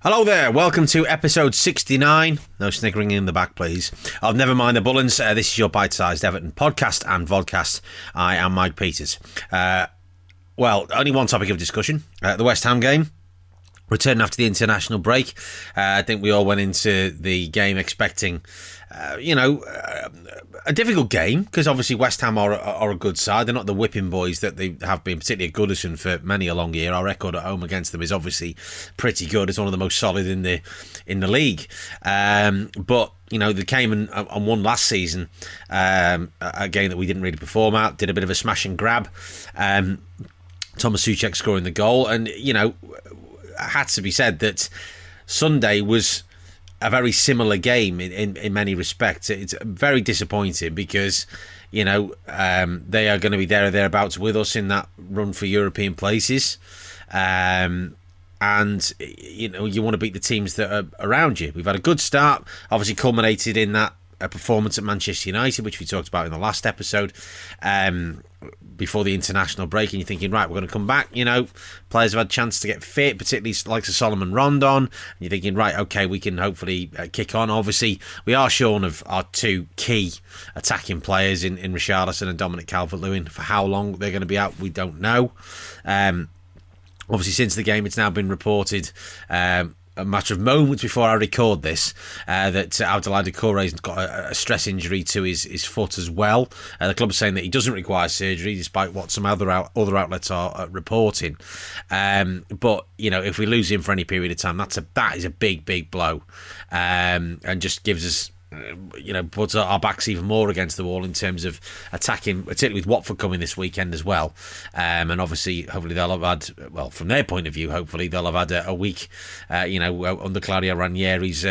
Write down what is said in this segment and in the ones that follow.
Hello there, welcome to episode 69. No sniggering in the back, please. Of Never Mind the Bullens. This is your bite-sized Everton podcast and vodcast. I am Mike Peters. Only one topic of discussion. The West Ham game. Returning after the international break. I think we all went into the game expecting, a difficult game, because obviously West Ham are a good side. They're not the whipping boys that they have been, particularly at Goodison, for many a long year. Our record at home against them is obviously pretty good. It's one of the most solid in the league. But they came and won last season, a game that we didn't really perform at. Did a bit of a smash and grab. Thomas Souček scoring the goal, and had to be said that Sunday was a very similar game in many respects. It's very disappointing because they are going to be there or thereabouts with us in that run for European places, and you want to beat the teams that are around you. We've had a good start, obviously culminated in that performance at Manchester United, which we talked about in the last episode, before the international break, and you're thinking, right, we're going to come back. Players have had a chance to get fit, particularly like Solomon Rondon, and you're thinking, right, okay, we can hopefully kick on. Obviously, we are shorn of our two key attacking players in Richarlison and Dominic Calvert-Lewin. For how long they're going to be out, we don't know. Obviously, since the game, it's now been reported, a matter of moments before I record this, that Abdoulaye Doucouré's got a stress injury to his foot as well. The club is saying that he doesn't require surgery, despite what some other outlets are reporting. But if we lose him for any period of time, that is a big blow, and just gives us, puts our backs even more against the wall in terms of attacking, particularly with Watford coming this weekend as well. And obviously, hopefully they'll have had, well, from their point of view, hopefully they'll have had a week, under Claudio Ranieri's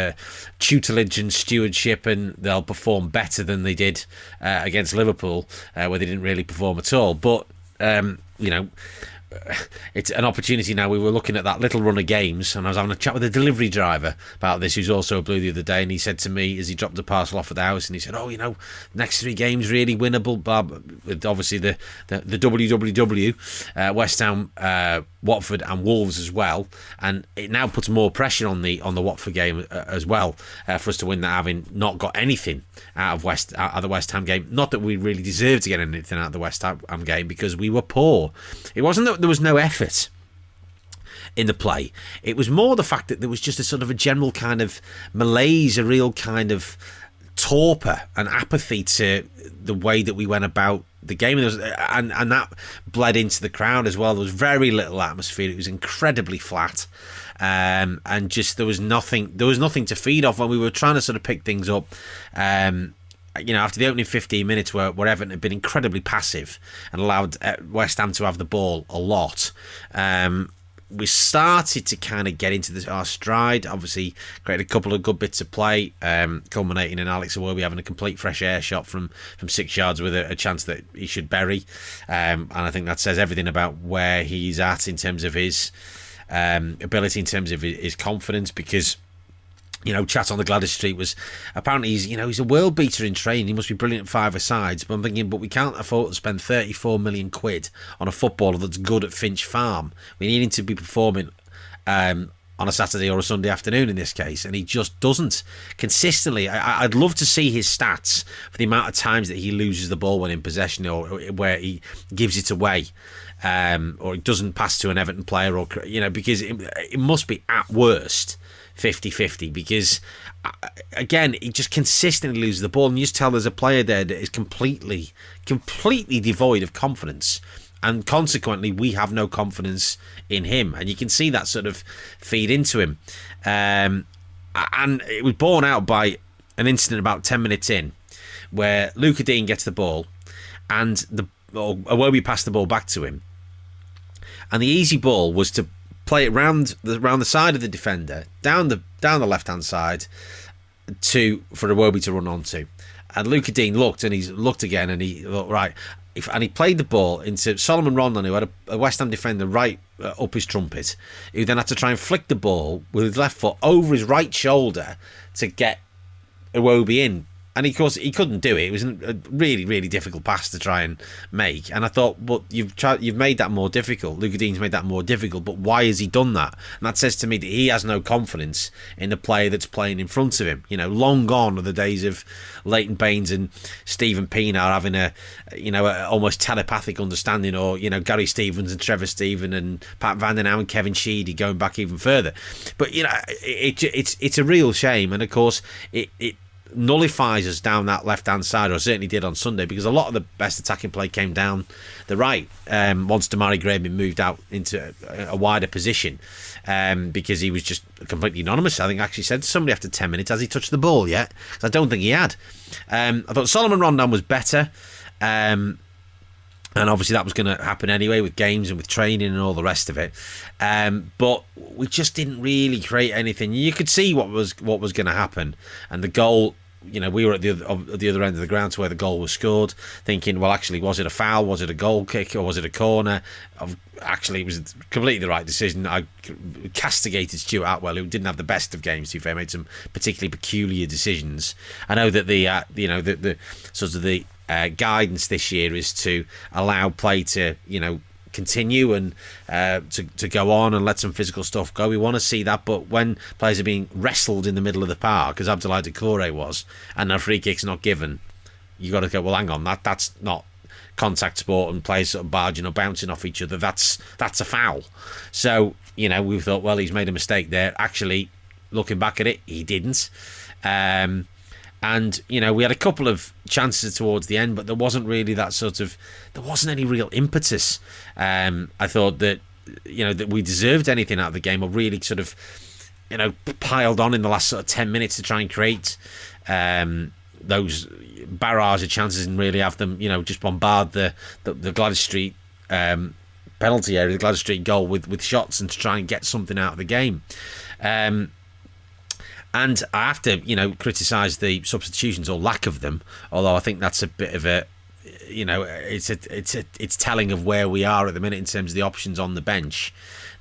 tutelage and stewardship, and they'll perform better than they did against Liverpool, where they didn't really perform at all. But, it's an opportunity now. We were looking at that little run of games, and I was having a chat with a delivery driver about this, who's also a Blue the other day, and he said to me as he dropped the parcel off at the house, and he said, next three games really winnable, Bob, with obviously the WWW, West Ham, Watford and Wolves as well, and it now puts more pressure on the Watford game as well, for us to win that, having not got anything out of the West Ham game. Not that we really deserved to get anything out of the West Ham game, because we were poor. It wasn't that there was no effort in the play. It was more the fact that there was just a sort of a general kind of malaise, a real kind of torpor and apathy to the way that we went about the game, and that bled into the crowd as well. There was very little atmosphere. It was incredibly flat, and just there was nothing to feed off when we were trying to sort of pick things up. After the opening 15 minutes where Everton had been incredibly passive and allowed West Ham to have the ball a lot, we started to kind of get into our stride. Obviously, created a couple of good bits of play, culminating in Alex Iwobi having a complete fresh air shot from 6 yards with a chance that he should bury. And I think that says everything about where he's at in terms of his ability, in terms of his confidence, because chat on the Gladys Street was apparently he's a world beater in training. He must be brilliant at five-a-sides. But I'm thinking, but we can't afford to spend 34 million quid on a footballer that's good at Finch Farm. We need him to be performing on a Saturday or a Sunday afternoon in this case, and he just doesn't consistently. I'd love to see his stats for the amount of times that he loses the ball when in possession, or where he gives it away, or it doesn't pass to an Everton player, or because it must be at worst 50-50, because again, he just consistently loses the ball, and you just tell there's a player there that is completely devoid of confidence, and consequently we have no confidence in him, and you can see that sort of feed into him, and it was borne out by an incident about 10 minutes in where Luca Dean gets the ball, and Iwobi passed the ball back to him, and the easy ball was to play it round the side of the defender, down the left hand side, for Iwobi to run onto. And Luca Dean looked, and he's looked again, and he thought, right, and he played the ball into Solomon Rondon, who had a West Ham defender right up his trumpet, who then had to try and flick the ball with his left foot over his right shoulder to get Iwobi in And of course, he couldn't do it. It was a really, really difficult pass to try and make. And I thought, well, you've made that more difficult. Luca Dean's made that more difficult. But why has he done that? And that says to me that he has no confidence in the player that's playing in front of him. Long gone are the days of Leighton Baines and Stephen Pienaar having a almost telepathic understanding, or Gary Stevens and Trevor Steven and Pat Van Den Ham and Kevin Sheedy going back even further. But it's a real shame. And of course, it nullifies us down that left-hand side, or certainly did on Sunday, because a lot of the best attacking play came down the right once Damari Graham moved out into a wider position, because he was just completely anonymous. I think I actually said to somebody after 10 minutes, has he touched the ball yet? Because I don't think he had. I thought Solomon Rondon was better, and obviously that was going to happen anyway with games and with training and all the rest of it. But we just didn't really create anything. You could see what was going to happen. And the goal, we were at the other end of the ground to where the goal was scored, thinking, well, actually, was it a foul? Was it a goal kick? Or was it a corner? Actually, it was completely the right decision. I castigated Stuart Atwell, who didn't have the best of games, to be fair, made some particularly peculiar decisions. I know that the sort of the guidance this year is to allow play to continue and to go on and let some physical stuff go. We want to see that, but when players are being wrestled in the middle of the park, as Abdoulaye Doucouré was, and a free kick's not given, you got to go, well, hang on, that's not contact sport and players sort of barging or bouncing off each other. That's a foul. So we thought, well, he's made a mistake there. Actually, looking back at it, he didn't. And, we had a couple of chances towards the end, but there wasn't really there wasn't any real impetus. I thought that, that we deserved anything out of the game, or really sort of, piled on in the last sort of 10 minutes to try and create those barrage of chances and really have them, just bombard the Gladys Street penalty area, the Gladys Street goal with shots, and to try and get something out of the game. And I have to, criticise the substitutions or lack of them. Although I think that's a bit of a, it's telling of where we are at the minute in terms of the options on the bench.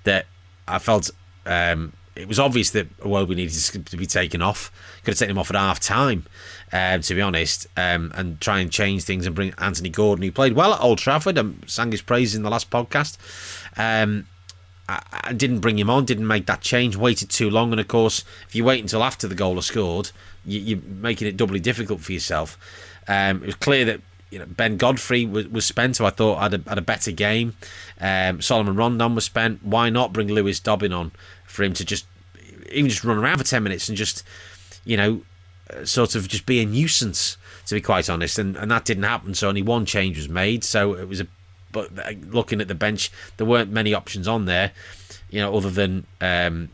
That I felt it was obvious that Iwobi needed to be taken off. Could have taken him off at half time, to be honest, and try and change things and bring Anthony Gordon, who played well at Old Trafford and sang his praises in the last podcast. I didn't bring him on, didn't make that change, waited too long, and of course, if you wait until after the goal is scored, you're making it doubly difficult for yourself. It was clear that Ben Godfrey was spent, who I thought had a better game. Solomon Rondon was spent. Why not bring Lewis Dobbin on for him to just run around for 10 minutes and just sort of just be a nuisance, to be quite honest, and that didn't happen. So only one change was made. So it was but looking at the bench, there weren't many options on there, other than the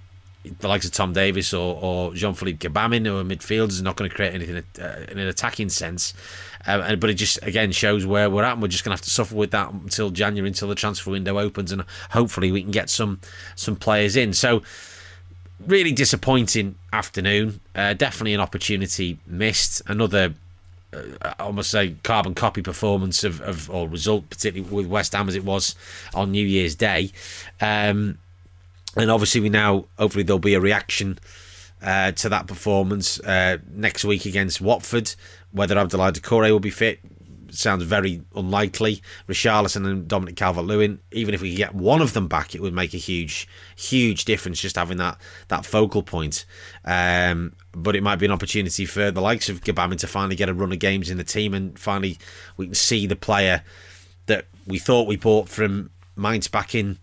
likes of Tom Davis or Jean-Philippe Gbamin, who are midfielders, are not going to create anything in an attacking sense. But it just, again, shows where we're at, and we're just going to have to suffer with that until January, until the transfer window opens, and hopefully we can get some players in. So, really disappointing afternoon. Definitely an opportunity missed. Another almost say carbon copy performance of or result, particularly with West Ham as it was on New Year's Day. And obviously hopefully there'll be a reaction to that performance next week against Watford. Whether Abdoulaye Doucouré will be fit sounds very unlikely. Richarlison and Dominic Calvert-Lewin, even if we could get one of them back, it would make a huge difference just having that focal point. But it might be an opportunity for the likes of Gbamin to finally get a run of games in the team, and finally we can see the player that we thought we bought from Mainz back in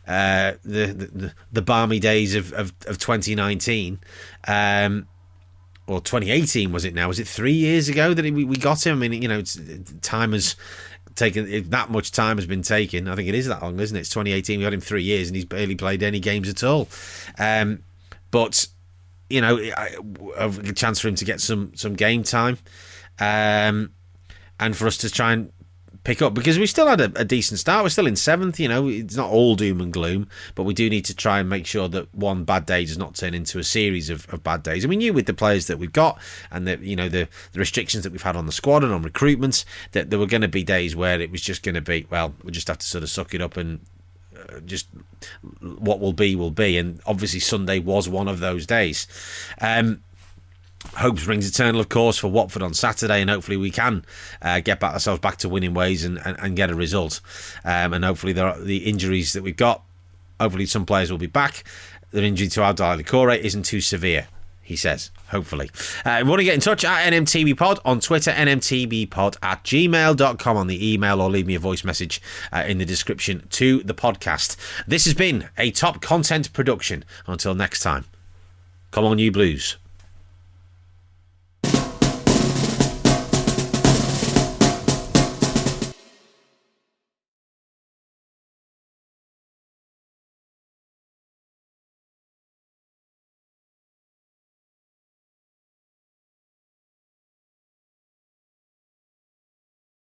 the balmy days of 2019. Or 2018 was it now? Was it 3 years ago that we got him? I mean, time has taken, that much time has been taken. I think it is that long, isn't it? It's 2018. We had him 3 years and he's barely played any games at all. But, a chance for him to get some game time, and for us to try and pick up, because we still had a decent start. We're still in 7th, it's not all doom and gloom, but we do need to try and make sure that one bad day does not turn into a series of bad days. And we knew with the players that we've got and the restrictions that we've had on the squad and on recruitment, that there were going to be days where it was just going to be, well, we just have to sort of suck it up and just what will be will be. And obviously Sunday was one of those days. Hope springs eternal, of course, for Watford on Saturday, and hopefully we can get ourselves back to winning ways and get a result. And hopefully the injuries that we've got, hopefully some players will be back. The injury to Abdallah Kore isn't too severe, he says, hopefully. If you want to get in touch at NMTBpod on Twitter, nmtbpod@gmail.com on the email, or leave me a voice message in the description to the podcast. This has been a Top Content production. Until next time, come on you Blues.